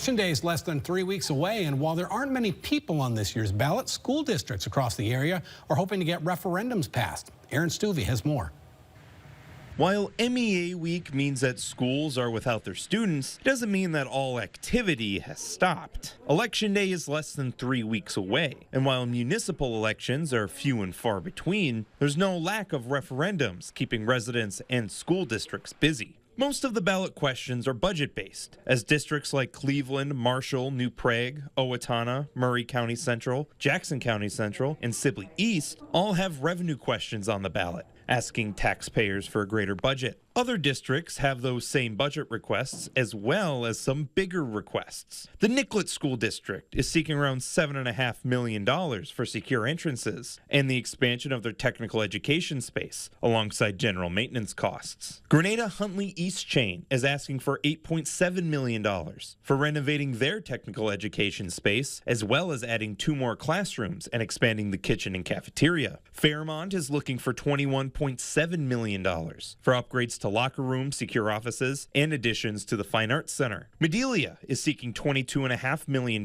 Election day is less than 3 weeks away, and while there aren't many people on this year's ballot, school districts across the area are hoping to get referendums passed. Aaron Stuvey has more. While MEA week means that schools are without their students, it doesn't mean that all activity has stopped. Election day is less than 3 weeks away, and while municipal elections are few and far between, there's no lack of referendums keeping residents and school districts busy. Most of the ballot questions are budget-based, as districts like Cleveland, Marshall, New Prague, Owatonna, Murray County Central, Jackson County Central, and Sibley East all have revenue questions on the ballot, asking taxpayers for a greater budget. Other districts have those same budget requests, as well as some bigger requests. The Nicollet School District is seeking around $7.5 million for secure entrances and the expansion of their technical education space, alongside general maintenance costs. Grenada Huntley East Chain is asking for $8.7 million for renovating their technical education space, as well as adding 2 more classrooms and expanding the kitchen and cafeteria. Fairmont is looking for $21.7 million for upgrades to locker rooms, secure offices, and additions to the Fine Arts Center. Medelia is seeking $22.5 million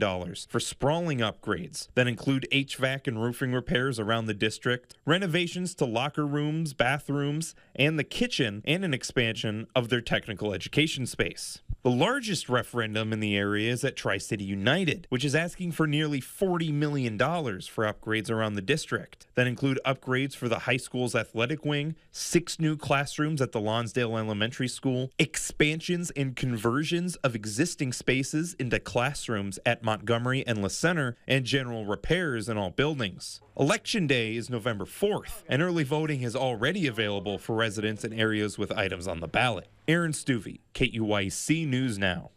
for sprawling upgrades that include HVAC and roofing repairs around the district, renovations to locker rooms, bathrooms, and the kitchen, and an expansion of their technical education space. The largest referendum in the area is at Tri-City United, which is asking for nearly $40 million for upgrades around the district that include upgrades for the high school's athletic wing, 6 new classrooms at the Lonsdale Elementary School, expansions and conversions of existing spaces into classrooms at Montgomery and La Center, and general repairs in all buildings. Election Day is November 4th, and early voting is already available for residents in areas with items on the ballot. Aaron Stuvey, KUYC News Now.